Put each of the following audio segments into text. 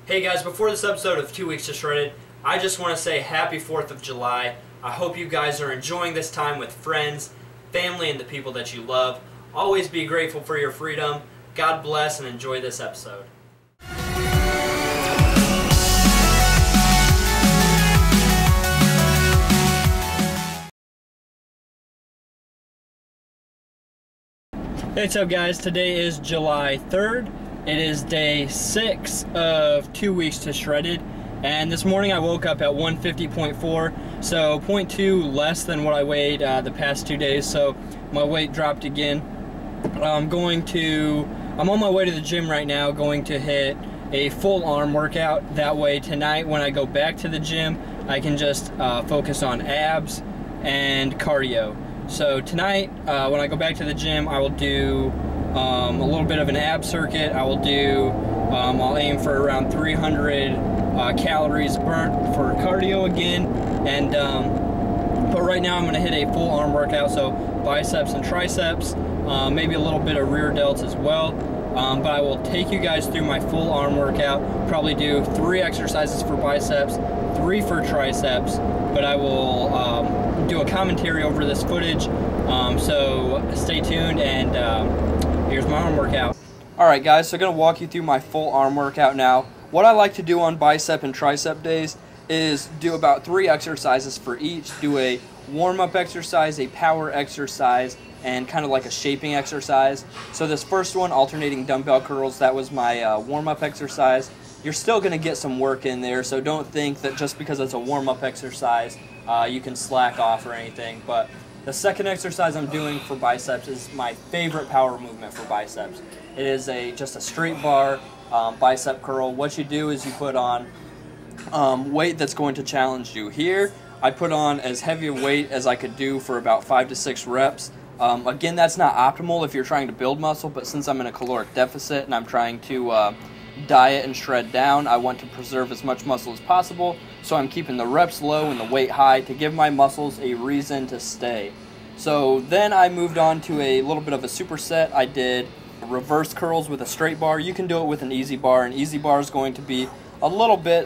Hey guys, before this episode of 2 Weeks to Shredded, I just want to say happy 4th of July. I hope you guys are enjoying this time with friends, family, and the people that you love. Always be grateful for your freedom. God bless and enjoy this episode. Hey, what's up guys? Today is July 3rd. It is day 6 of 2 Weeks to Shredded. And this morning I woke up at 150.4, so 0.2 less than what I weighed the past 2 days. So my weight dropped again. I'm on my way to the gym right now, going to hit a full arm workout. That way tonight when I go back to the gym, I can just focus on abs and cardio. So tonight, when I go back to the gym, I will do a little bit of an ab circuit. I'll aim for around 300 calories burnt for cardio again. And but right now I'm going to hit a full arm workout, so biceps and triceps, maybe a little bit of rear delts as well. But I will take you guys through my full arm workout. Probably do 3 exercises for biceps, 3 for triceps, but I will do a commentary over this footage, so stay tuned, and here's my arm workout. Alright guys, so I'm going to walk you through my full arm workout now. What I like to do on bicep and tricep days is do about 3 exercises for each. Do a warm-up exercise, a power exercise, and kind of like a shaping exercise. So this first one, alternating dumbbell curls, that was my warm-up exercise. You're still going to get some work in there, so don't think that just because it's a warm-up exercise you can slack off or anything. But the second exercise I'm doing for biceps is my favorite power movement for biceps. It is just a straight bar bicep curl. What you do is you put on weight that's going to challenge you. Here I put on as heavy a weight as I could do for about 5 to 6 reps. Again, that's not optimal if you're trying to build muscle, but since I'm in a caloric deficit and I'm trying to diet and shred down, I want to preserve as much muscle as possible, so I'm keeping the reps low and the weight high to give my muscles a reason to stay. So then I moved on to a little bit of a superset. I did reverse curls with a straight bar. You can do it with an easy bar. An easy bar is going to be a little bit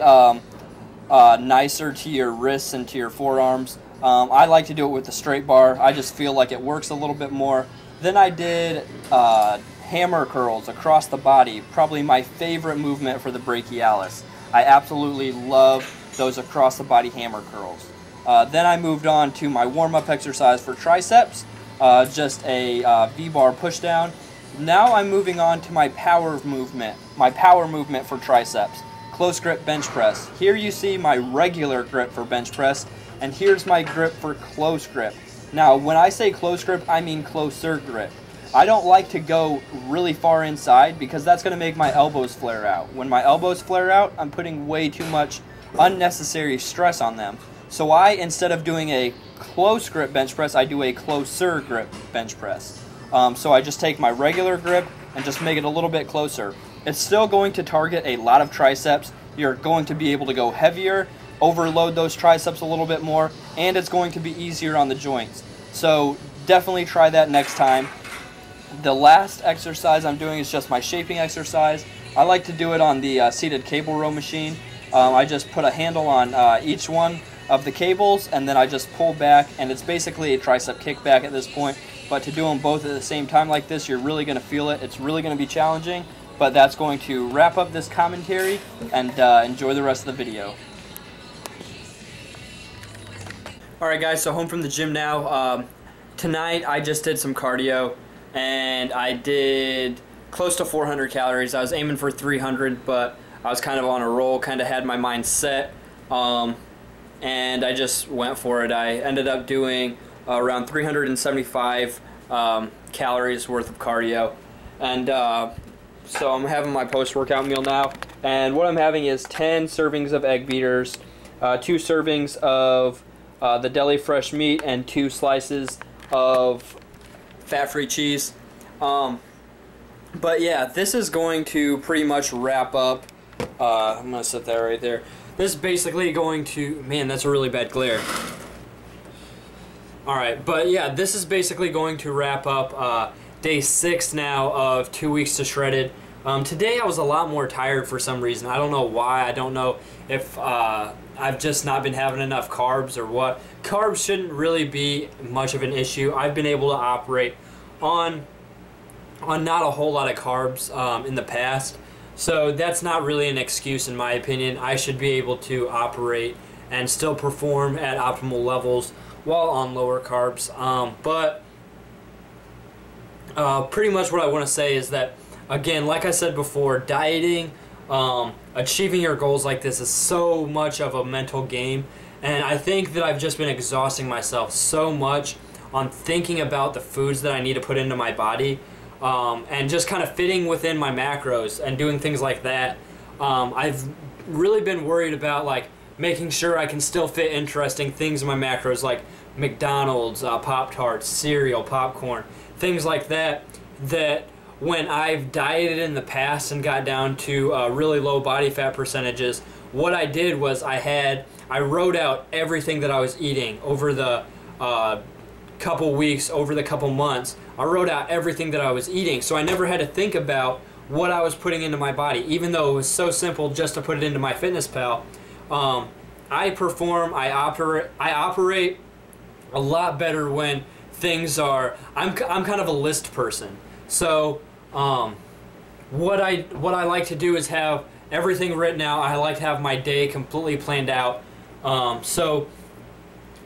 nicer to your wrists and to your forearms. I like to do it with the straight bar. I just feel like it works a little bit more. Then I did hammer curls across the body, probably my favorite movement for the brachialis. I absolutely love those across the body hammer curls. Then I moved on to my warm-up exercise for triceps, just a V-bar push down. Now I'm moving on to my power movement for triceps, close grip bench press. Here you see my regular grip for bench press, and here's my grip for close grip. Now when I say close grip, I mean closer grip. I don't like to go really far inside because that's going to make my elbows flare out. When my elbows flare out, I'm putting way too much unnecessary stress on them. So instead of doing a close grip bench press, I do a closer grip bench press. So I just take my regular grip and just make it a little bit closer. It's still going to target a lot of triceps. You're going to be able to go heavier, overload those triceps a little bit more, and it's going to be easier on the joints. So definitely try that next time. The last exercise I'm doing is just my shaping exercise. I like to do it on the seated cable row machine. I just put a handle on each one of the cables, and then I just pull back, and it's basically a tricep kickback at this point. But to do them both at the same time like this, you're really going to feel it. It's really going to be challenging, but that's going to wrap up this commentary, and enjoy the rest of the video. Alright guys, so home from the gym now. Tonight I just did some cardio, and I did close to 400 calories. I was aiming for 300, but I was kind of on a roll, kind of had my mind set, and I just went for it. I ended up doing around 375 calories worth of cardio, and so I'm having my post-workout meal now, and what I'm having is 10 servings of egg beaters, 2 servings of the deli fresh meat, and 2 slices of fat-free cheese. But yeah, this is going to pretty much wrap up. I'm going to set that right there. This is basically going to, man, that's a really bad glare. Alright, but yeah, this is basically going to wrap up day 6 now of 2 Weeks to Shredded. Today I was a lot more tired for some reason. I don't know why. I don't know if I've just not been having enough carbs or what. Carbs shouldn't really be much of an issue. I've been able to operate on not a whole lot of carbs in the past. So that's not really an excuse in my opinion. I should be able to operate and still perform at optimal levels while on lower carbs. But pretty much what I want to say is that, again, like I said before, dieting, achieving your goals like this is so much of a mental game. And I think that I've just been exhausting myself so much on thinking about the foods that I need to put into my body, and just kind of fitting within my macros and doing things like that. I've really been worried about like making sure I can still fit interesting things in my macros, like McDonald's, Pop-Tarts, cereal, popcorn, things like that, that when I've dieted in the past and got down to really low body fat percentages, what I did was I wrote out everything that I was eating over the couple weeks, over the couple months. I wrote out everything that I was eating, so I never had to think about what I was putting into my body, even though it was so simple just to put it into my MyFitnessPal. I operate a lot better when things are, I'm kind of a list person. So what I like to do is have everything written out. I like to have my day completely planned out. So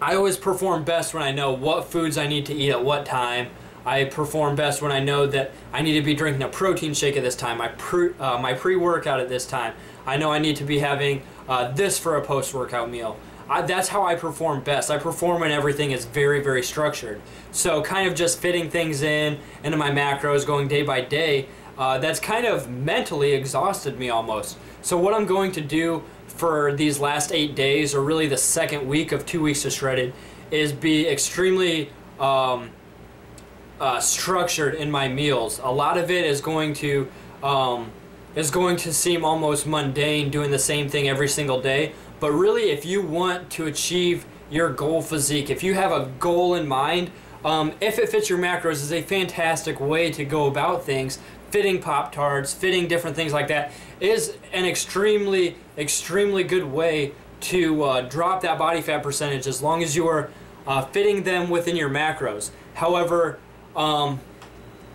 I always perform best when I know what foods I need to eat at what time. I perform best when I know that I need to be drinking a protein shake at this time, my pre-workout at this time. I know I need to be having this for a post-workout meal. That's how I perform best. I perform when everything is very, very structured. So kind of just fitting things into my macros, going day by day, that's kind of mentally exhausted me almost. So what I'm going to do for these last 8 days, or really the second week of 2 weeks to shredded, is be extremely structured in my meals. A lot of it is going to seem almost mundane, doing the same thing every single day. But really, if you want to achieve your goal physique, if you have a goal in mind, if it fits your macros, is a fantastic way to go about things. Fitting Pop-Tarts, fitting different things like that is an extremely, extremely good way to drop that body fat percentage, as long as you are fitting them within your macros. However,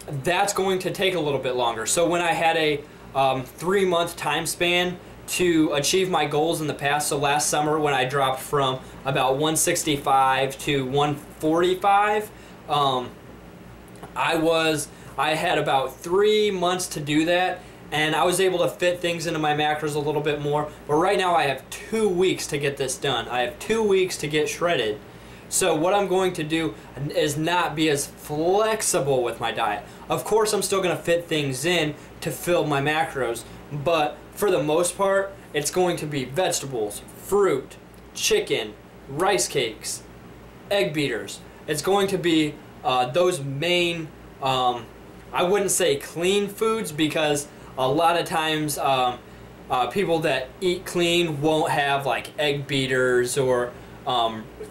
that's going to take a little bit longer. So when I had a 3-month time span to achieve my goals in the past, so last summer when I dropped from about 165 to 145, I had about 3 months to do that, and I was able to fit things into my macros a little bit more. But right now I have 2 weeks to get this done. I have 2 weeks to get shredded. So what I'm going to do is not be as flexible with my diet. Of course, I'm still going to fit things in to fill my macros, but for the most part, it's going to be vegetables, fruit, chicken, rice cakes, egg beaters. It's going to be those main, I wouldn't say clean foods, because a lot of times people that eat clean won't have like egg beaters or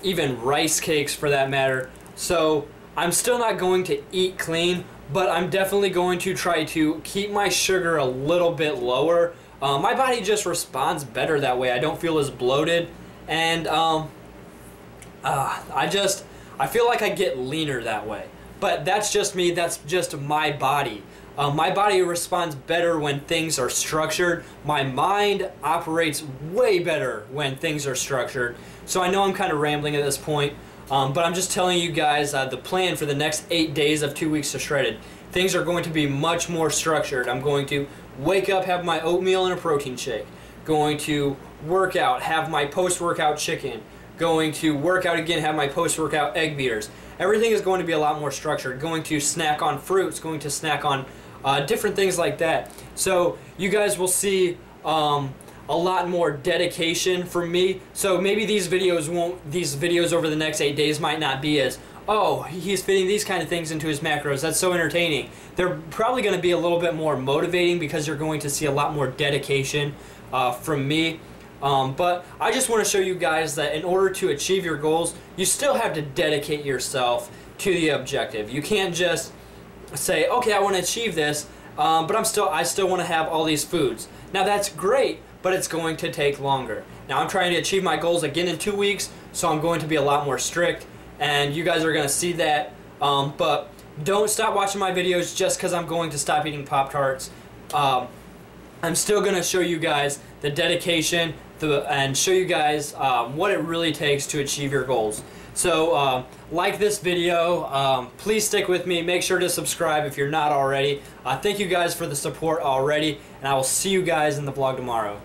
even rice cakes for that matter. So I'm still not going to eat clean, but I'm definitely going to try to keep my sugar a little bit lower. My body just responds better that way. I don't feel as bloated, and I feel like I get leaner that way. But that's just me. That's just my body. My body responds better when things are structured. My mind operates way better when things are structured. So I know I'm kind of rambling at this point, but I'm just telling you guys the plan for the next 8 days of 2 weeks to shredded. Things are going to be much more structured. I'm going to wake up, have my oatmeal and a protein shake. Going to work out, have my post-workout chicken. Going to work out again, have my post-workout egg beaters. Everything is going to be a lot more structured. Going to snack on fruits, going to snack on different things like that. So you guys will see a lot more dedication from me. So maybe these videos over the next 8 days might not be as, oh, he's fitting these kind of things into his macros, that's so entertaining. They're probably going to be a little bit more motivating, because you're going to see a lot more dedication from me. But I just want to show you guys that in order to achieve your goals, you still have to dedicate yourself to the objective. You can't just say, okay, I want to achieve this, but I still want to have all these foods. Now that's great, but it's going to take longer. Now I'm trying to achieve my goals again in 2 weeks, so I'm going to be a lot more strict, and you guys are going to see that. But don't stop watching my videos just because I'm going to stop eating Pop-Tarts. I'm still going to show you guys the dedication and show you guys what it really takes to achieve your goals. So like this video, please stick with me, make sure to subscribe if you're not already. Thank you guys for the support already, and I will see you guys in the vlog tomorrow.